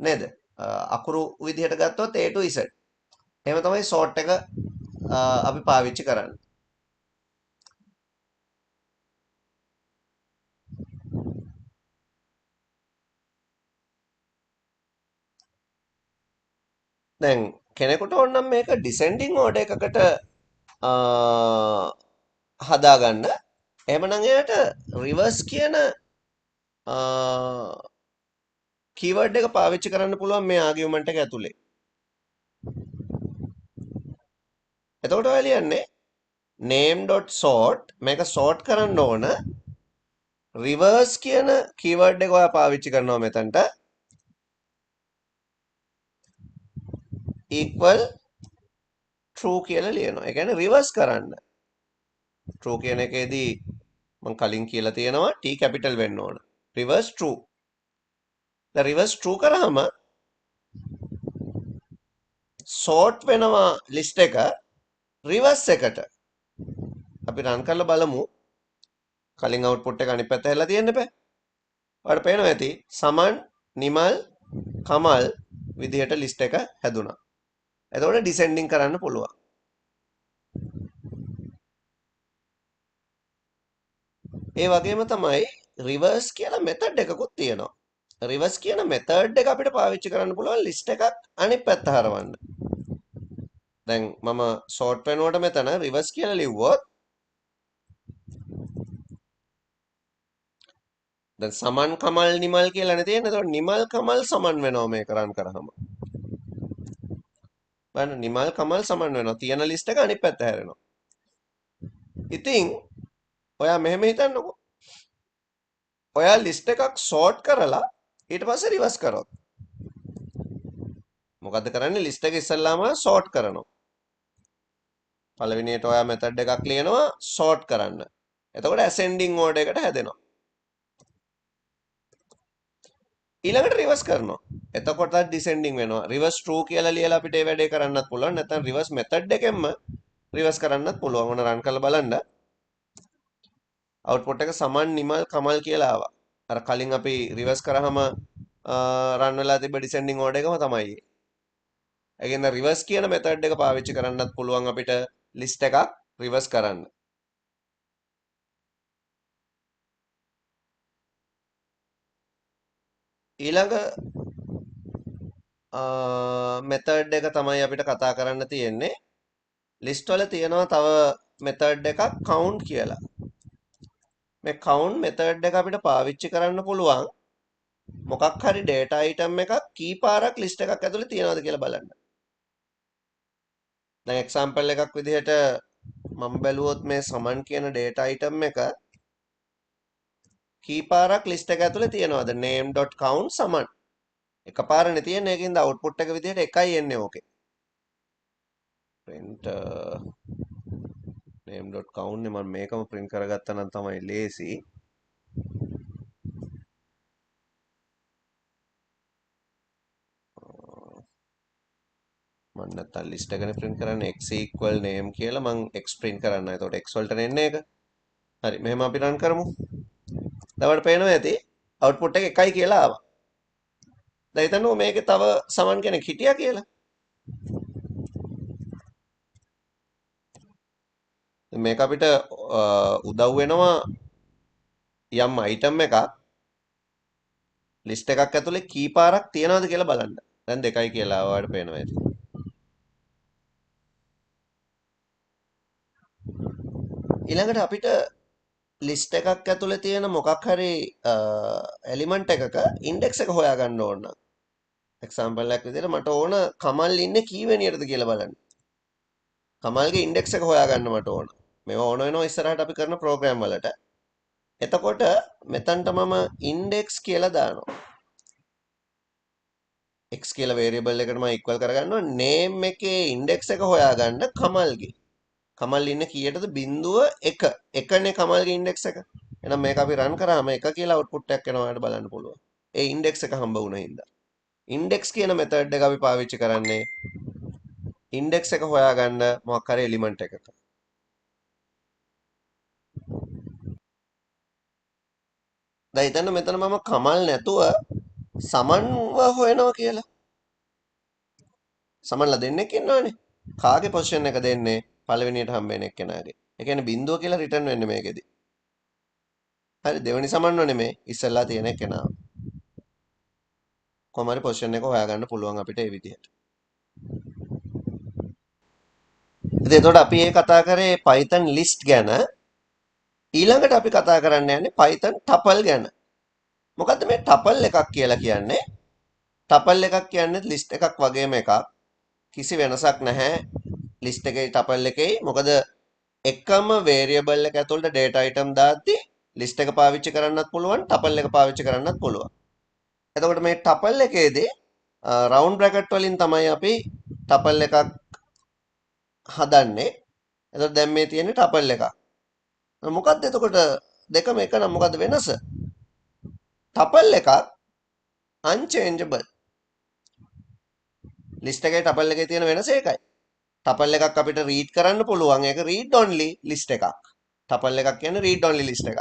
නේද? අකුරු විදිහට ගත්තොත් A to Z. එහෙම තමයි sort එක අපි පාවිච්චි කරන්නේ. දැන් කෙනෙකුට ඕනනම් මේක descending order එකකට හදාගන්න. එහෙමනම් එයාට reverse කියන කීවර්ඩ් එක පාවිච්චි කරන්න පුළුවන් මේ ආගියුමන්ට් එක ඇතුලේ. එතකොට ඔය ලියන්නේ name.sort මේක sort කරන්න ඕන reverse කියන කීවර්ඩ් එක ඔයා පාවිච්චි කරනවා මෙතනට equal true කියලා ලියනවා. ඒ කියන්නේ reverse කරන්න. true කියන එකේදී මම කලින් කියලා තියෙනවා T capital වෙන්න ඕන. reverse true. දැන් reverse true කරාම sort වෙනවා list එක reverse එකට. අපි run කරලා බලමු. කලින් output එක අනිත් පැත්ත හැල්ලා තියෙන්න බෑ. ඔයාලට පේනවා ඇති සමන් නිමල් කමල් විදිහට list එක හැදුනා. එතකොට descending කරන්න පුළුවන්. ඒ වගේම තමයි reverse කියලා method එකකුත් තියෙනවා. reverse කියන method එක අපිට පාවිච්චි කරන්න පුළුවන් list එකක් අනිත් පැත්ත හරවන්න. දැන් මම sort වෙනකොට මෙතන reverse කියලා ලිව්වොත් දැන් සමන් කමල් නිමල් කියලානේ තියෙන්නේ. එතකොට නිමල් කමල් සමන් වෙනවා මේක රන් කරාම. බලන්න නිමල් කමල් සමන් වෙනවා. තියෙන list එක අනිත් පැත්ත හැරෙනවා. ඉතින් ඔයා මෙහෙම හිතන්නකෝ. ඔයා list එකක් sort කරලා ඊට පස්සේ reverse කරොත් මොකද්ද කරන්නේ? list එක ඉස්සල්ලාම sort කරනවා. පළවෙනියට ඔයා method එකක් ලියනවා sort කරන්න. එතකොට ascending order එකට හැදෙනවා. ඊළඟට reverse කරනවා. එතකොටත් descending වෙනවා. reverse true කියලා ලියලා අපිට මේ වැඩේ කරන්නත් පුළුවන්. නැත්නම් reverse method එකෙන්ම reverse කරන්නත් පුළුවන්. ඕන run කරලා බලන්න. output එක සමන් නිමල් කමල් කියලා ආවා. අර කලින් අපි reverse කරාම run වෙලා තිබ්බ descending order එකම තමයි. ඒ කියන්නේ reverse කියන method එක පාවිච්චි කරන්නත් පුළුවන් අපිට list එකක් reverse කරන්න. ඊළඟ method එක තමයි අපිට කතා කරන්න තියෙන්නේ. list වල තියෙනවා තව method එකක් count කියලා. මේ count method එක අපිට පාවිච්චි කරන්න පුළුවන් මොකක් හරි data item එකක් කී පාරක් list එකක් ඇතුලේ තියෙනවද කියලා බලන්න. දැන් example එකක් විදිහට මම බැලුවොත් මේ සමන් කියන data item එක කී පාරක් list එක ඇතුලේ තියෙනවද name.count සමන් එකපාරනේ තියෙන්නේ. ඒකින්ද output එක විදිහට එකයි එන්නේ ඕකේ. print name.count නේ මම මේකම print කරගත්තා නම් තමයි ලේසි. මම නැත්තම් list එකනේ print කරන්නේ x equal name කියලා මම x print කරන්න. එතකොට x වලට එන්නේ එක. හරි මෙහෙම අපි run කරමු. දැන් පේනවා ඇති output එක එකයි කියලා ආවා. දැන් හිතන්නකෝ මේකේ තව සමන් කෙනෙක් හිටියා කියලා. මේක අපිට උදව් වෙනවා යම් අයිටම් එකක් ලිස්ට් එකක් ඇතුලේ කී පාරක් තියනවද කියලා බලන්න. දැන් 2යි කියලා ඔයාලට පේනවා ඇති. ඊළඟට අපිට ලිස්ට් එකක් ඇතුලේ තියෙන මොකක් හරි එලිමන්ට් එකක ඉන්ඩෙක්ස් එක හොයාගන්න ඕන නම් එක්සැම්පල් එකක් විදිහට මට ඕන කමල් ඉන්නේ කීවෙනියටද කියලා බලන්න. කමල්ගේ ඉන්ඩෙක්ස් එක හොයාගන්න මට ඕන. මේවා ඕන වෙනවා ඉස්සරහට අපි කරන ප්‍රෝග්‍රෑම් වලට. එතකොට මෙතනට මම ඉන්ඩෙක්ස් කියලා දානවා. x කියලා වේරියබල් එකට මම ඉක්වල් කරගන්නවා name එකේ ඉන්ඩෙක්ස් එක හොයාගන්න කමල්ගේ. කමල් ඉන්නේ කීයටද 0.1. එකනේ කමල්ගේ ඉන්ඩෙක්ස් එක. එහෙනම් මේක අපි රන් කරාම 1 කියලා අවුට්පුට් එකක් එනවා ඔයාලට බලන්න පුළුවන්. ඒ ඉන්ඩෙක්ස් එක හම්බ වුණා හින්දා. ඉන්ඩෙක්ස් කියන මෙතඩ් එක අපි පාවිච්චි කරන්නේ ඉන්ඩෙක්ස් එක හොයාගන්න මොකක් හරි එලිමන්ට් එකක. දැන් හිතන්න මෙතන මම කමල් නැතුව සමන්ව හොයනවා කියලා. සමන්ලා දෙන්නෙක් ඉන්නවනේ. කාගේ පොසිෂන් එක දෙන්නේ? පළවෙනියට හම්බෙන එක්කෙනාගේ. ඒ කියන්නේ බිඳුව කියලා රිටර්න් වෙන්නේ මේකෙදි. හරි දෙවෙනි සමන්ව නෙමෙයි ඉස්සෙල්ලා තියෙන එක්කෙනා. කොහොම හරි පොසිෂන් එක හොයාගන්න පුළුවන් අපිට ඒ විදිහට. ඉතින් එතකොට අපි මේ කතා කරේ Python list ගැන. ඊළඟට අපි කතා කරන්න යන්නේ Python tuple ගැන. මොකද්ද මේ tuple එකක් කියලා කියන්නේ? tuple එකක් කියන්නේ list එකක් වගේම එකක්. කිසි වෙනසක් නැහැ list එකේ tuple එකේ. මොකද එකම variable එක ඇතුළට data item දාද්දී list එක පාවිච්චි කරන්නත් පුළුවන් tuple එක පාවිච්චි කරන්නත් පුළුවන්. එතකොට මේ tuple එකේදී round bracket වලින් තමයි අපි tuple එකක් හදන්නේ. එතකොට දැන් මේ තියෙන්නේ tuple එකක්. මොකක්ද එතකොට දෙකම එක නම් මොකද්ද වෙනස? tuple එකක් unchangeable. list එකේ tuple එකේ තියෙන වෙනස ඒකයි. tuple එකක් අපිට read කරන්න පුළුවන්. ඒක read only list එකක්. tuple එකක් කියන්නේ read only list එකක්.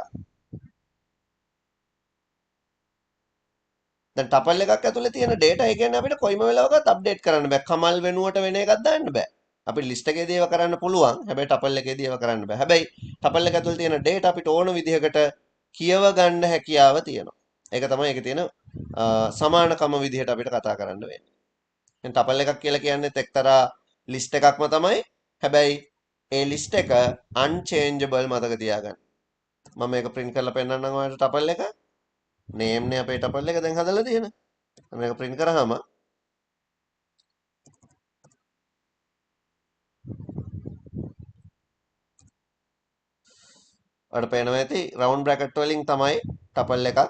දැන් tuple එකක් ඇතුලේ තියෙන data ඒ කියන්නේ අපිට කොයිම වෙලාවකවත් update කරන්න බෑ. කමල් වෙනුවට වෙන එකක් දාන්න බෑ. අපිට list එකේදී ඒව කරන්න පුළුවන්. හැබැයි tuple එකේදී ඒව කරන්න බෑ. හැබැයි tuple එක ඇතුලේ තියෙන data අපිට ඕන විදිහකට කියව ගන්න හැකියාව තියෙනවා. ඒක තමයි ඒකේ තියෙන සමානකම විදිහට අපිට කතා කරන්න වෙන්නේ. දැන් tuple එකක් කියලා කියන්නේ එක්තරා list එකක්ම තමයි. හැබැයි ඒ list එක unchangeable මතක තියාගන්න. මම මේක print කරලා පෙන්නන්නම් ඔයාලට tuple එක. name නේ අපේ tuple එක දැන් හදලා තියෙන. මේක print කරාම ඔයාලට පේනවා ඇති round bracket වලින් තමයි tuple එකක්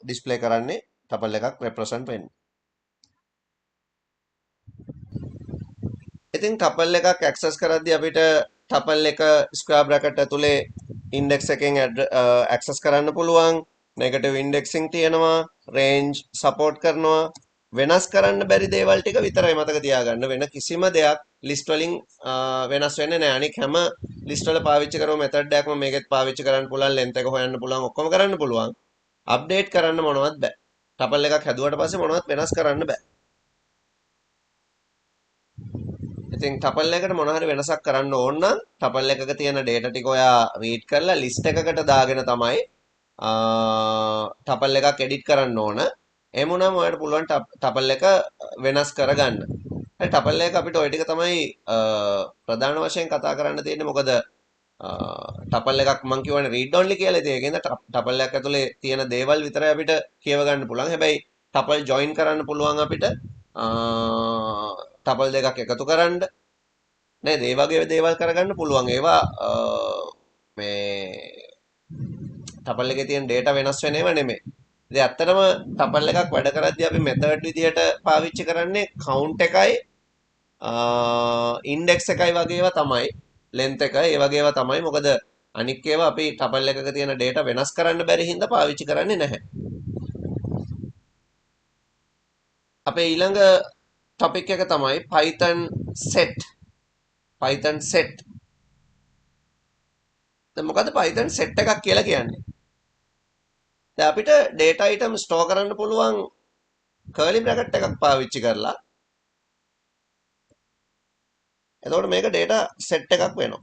display කරන්නේ. tuple එකක් represent වෙන්නේ. ඉතින් tuple එකක් access කරද්දී අපිට tuple එක square bracket ඇතුලේ index එකෙන් access කරන්න පුළුවන්. negative indexing තියෙනවා. range support කරනවා. වෙනස් කරන්න බැරි දේවල් ටික විතරයි මතක තියාගන්න. වෙන කිසිම දෙයක් list වලින් වෙනස් වෙන්නේ නැහැ. අනික හැම list වල පාවිච්චි කරන method එකක්ම මේකෙත් පාවිච්චි කරන්න පුළුවන්. length එක හොයන්න පුළුවන්. ඔක්කොම කරන්න පුළුවන්. update කරන්න මොනවත් බෑ. tuple එකක් හැදුවට පස්සේ මොනවත් වෙනස් කරන්න බෑ. ඉතින් tuple එකට මොන හරි වෙනසක් කරන්න ඕන නම් tuple එකක තියෙන data ටික ඔයා read කරලා list එකකට දාගෙන තමයි tuple එකක් edit කරන්න ඕන. එහෙම වුණාම ඔයාලට පුළුවන් tuple එක වෙනස් කරගන්න. හරි tuple එක අපිට ওই ටික තමයි ප්‍රධාන වශයෙන් කතා කරන්න තියෙන්නේ. මොකද tuple එකක් මම කියවනේ read only කියලා. ඉතින් ඒකෙන්ද tuple එකක් ඇතුලේ තියෙන දේවල් විතරයි අපිට කියව ගන්න පුළුවන්. හැබැයි tuple join කරන්න පුළුවන් අපිට tuple දෙකක් එකතු කරන්න නේද? ඒ වගේ දේවල් කරගන්න පුළුවන්. ඒවා මේ tuple එකේ තියෙන data වෙනස් වෙන ඒවා නෙමෙයි. ඉතින් ඇත්තටම tuple එකක් වැඩ කරද්දී අපි method විදියට පාවිච්චි කරන්නේ count එකයි index එකයි වගේ ඒවා තමයි. length එක ඒ වගේ ඒවා තමයි. මොකද අනික් ඒවා අපි tuple එකක තියෙන data වෙනස් කරන්න බැරි හින්දා පාවිච්චි කරන්නේ නැහැ. අපේ ඊළඟ topic එක තමයි Python set. Python set. දැන් මොකද්ද Python set එකක් කියලා කියන්නේ? දැන් අපිට data item store කරන්න පුළුවන් curly bracket එකක් පාවිච්චි කරලා. එතකොට මේක data set එකක් වෙනවා.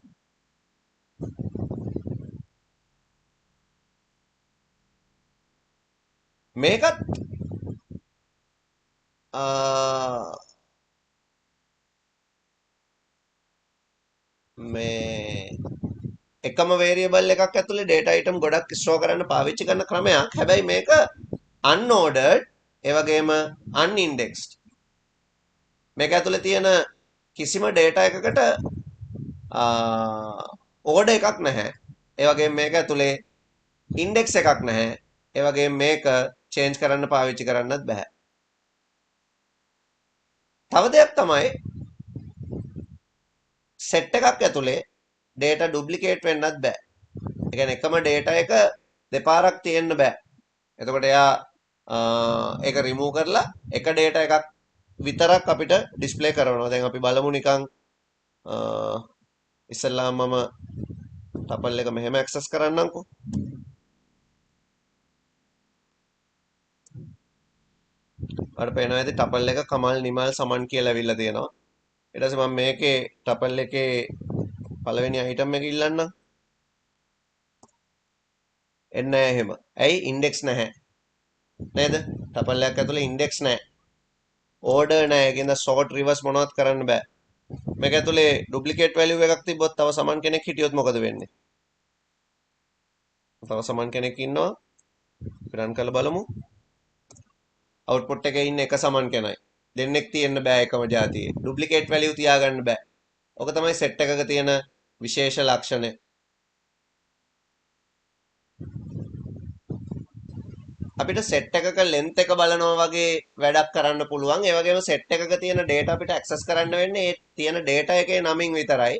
මේකත් මේ එකම වේරියබල් එකක් ඇතුලේ data item ගොඩක් ස්ටෝර් කරන්න පාවිච්චි කරන ක්‍රමයක්. හැබැයි මේක unordered ඒ වගේම unindexed. මේක ඇතුලේ තියෙන කිසිම data එකකට order එකක් නැහැ. ඒ වගේම මේක ඇතුලේ index එකක් නැහැ. ඒ වගේම මේක change කරන්න පාවිච්චි කරන්නත් බෑ. තව දෙයක් තමයි set එකක් ඇතුලේ data duplicate වෙන්නත් බෑ. ඒ කියන්නේ එකම data එක දෙපාරක් තියෙන්න බෑ. එතකොට එයා ඒක remove කරලා එක data එකක් විතරක් අපිට display කරනවා. දැන් අපි බලමු නිකන් ඉස්සෙල්ලාම මම tuple එක මෙහෙම access කරන්නම්කෝ. අර පේනවා ඇති tuple එක කමල් නිමල් සමන් කියලා ඇවිල්ලා තියෙනවා. ඊට පස්සේ මම මේකේ tuple එකේ පළවෙනි item එක ඉල්ලන්නම්. එන්නේ නැහැ එහෙම. ඇයි index නැහැ. නේද? tuple එකක් ඇතුලේ index නැහැ. order නැහැ. ඒකෙන්ද sort reverse මොනවත් කරන්න බෑ. මේක ඇතුලේ duplicate value එකක් තිබ්බොත් තව සමන් කෙනෙක් හිටියොත් මොකද වෙන්නේ? තව සමන් කෙනෙක් ඉන්නවා. රන් කරලා බලමු. output එකේ ඉන්න එක සමන් කෙනයි. දෙන්නෙක් තියෙන්න බෑ එකම જાතියේ. duplicate value තියාගන්න බෑ. ඔක තමයි set එකක තියෙන විශේෂ ලක්ෂණය. අපිට set එකක length එක බලනවා වගේ වැඩක් කරන්න පුළුවන්. ඒ වගේම set එකක තියෙන data අපිට access කරන්න වෙන්නේ ඒ තියෙන data එකේ නමින් විතරයි.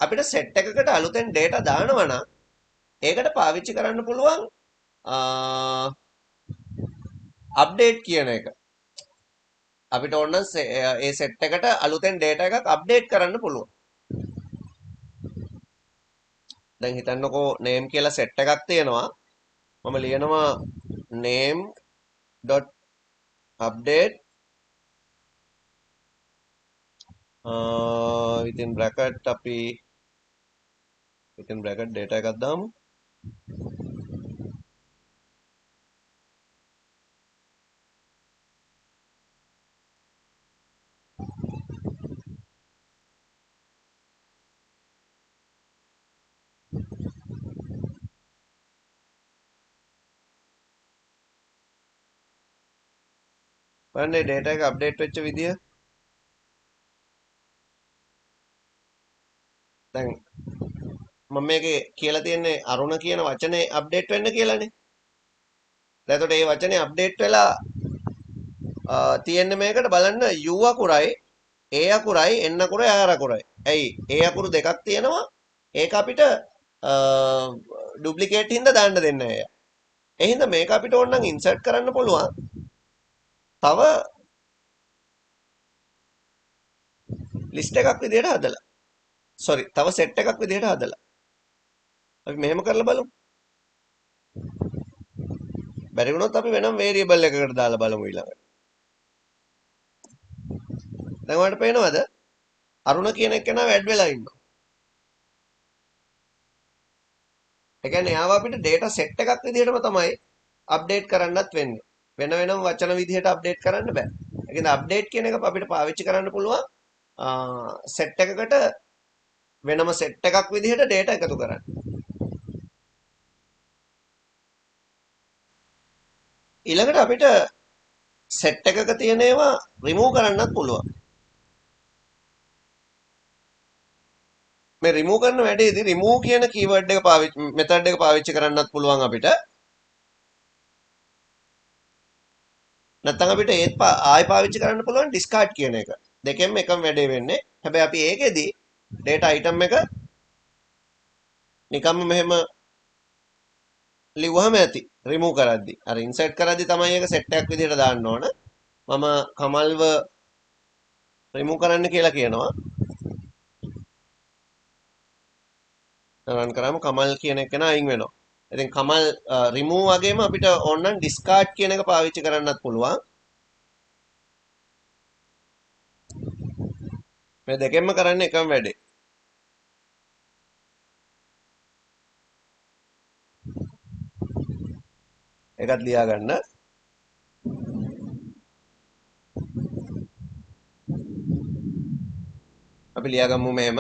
අපිට set එකකට අලුතෙන් data දානවා නම් ඒකට පාවිච්චි කරන්න පුළුවන් update කියන එක. අපිට ඕන ඒ set එකට අලුතෙන් data එකක් update කරන්න පුළුවන්. දැන් හිතන්නකෝ name කියලා set එකක් තියෙනවා. මම ලියනවා name.update within bracket අපි within bracket data එකක් දාමු. බලන්න මේ data එක update වෙච්ච විදිය. දැන් මම මේකේ කියලා තියෙන්නේ අරුණ කියන වචනේ අප්ඩේට් වෙන්න කියලානේ. එතකොට මේ වචනේ අප්ඩේට් වෙලා තියෙන්නේ මේකට බලන්න U අකුරයි A අකුරයි N අකුරයි R අකුරයි. ඇයි A අකුරු දෙකක් තියෙනවා. ඒක අපිට ඩුප්ලිකේට් හින්දා දාන්න දෙන්නේ නැහැ. ඒ හින්දා මේක අපිට ඕන නම් ඉන්සර්ට් කරන්න පුළුවන්. තව ලිස්ට් එකක් විදිහට හදලා. sorry තව සෙට් එකක් විදිහට හදලා. අපි මෙහෙම කරලා බලමු. බැරි වුණොත් අපි වෙනම වේරියබල් එකකට දාලා බලමු ඊළඟට. දැන් ඔයාලට පේනවද? අරුණ කියන එක්කෙනා වැඩ් වෙලා ඉන්නවා. ඒ කියන්නේ යාව අපිට data set එකක් විදිහටම තමයි අප්ඩේට් කරන්නත් වෙන්නේ. වෙන වෙනම වචන විදිහට අප්ඩේට් කරන්න බෑ. ඒ කියන්නේ අප්ඩේට් කියන එක අපිට පාවිච්චි කරන්න පුළුවන් set එකකට වෙනම set එකක් විදිහට data එකතු කරන්න. ඊළඟට අපිට set එකක තියෙන ඒවා remove කරන්නත් පුළුවන්. මේ remove කරන වැඩේදී remove කියන keyword එක පාවිච්චි method එක පාවිච්චි කරන්නත් පුළුවන් අපිට. නැත්නම් අපිට ඒත් ආයෙ පාවිච්චි කරන්න පුළුවන් discard කියන එක. දෙකෙන්ම එකම වැඩේ වෙන්නේ. හැබැයි අපි ඒකෙදි data item එක නිකම්ම මෙහෙම ලිව්වහම ඇති remove කරද්දි. අර insert කරද්දි තමයි ඒක set එකක් විදිහට දාන්න ඕන. මම කමල්ව remove කරන්න කියලා කියනවා. රන් කරාම කමල් කියන එක නා අයින් වෙනවා. ඉතින් කමල් remove වගේම අපිට ඕනනම් discard කියන එක පාවිච්චි කරන්නත් පුළුවන්. මේ දෙකෙන්ම කරන්න එකම වැඩේ. ඒකත් ලියා ගන්න. අපි ලියාගමු මෙහෙම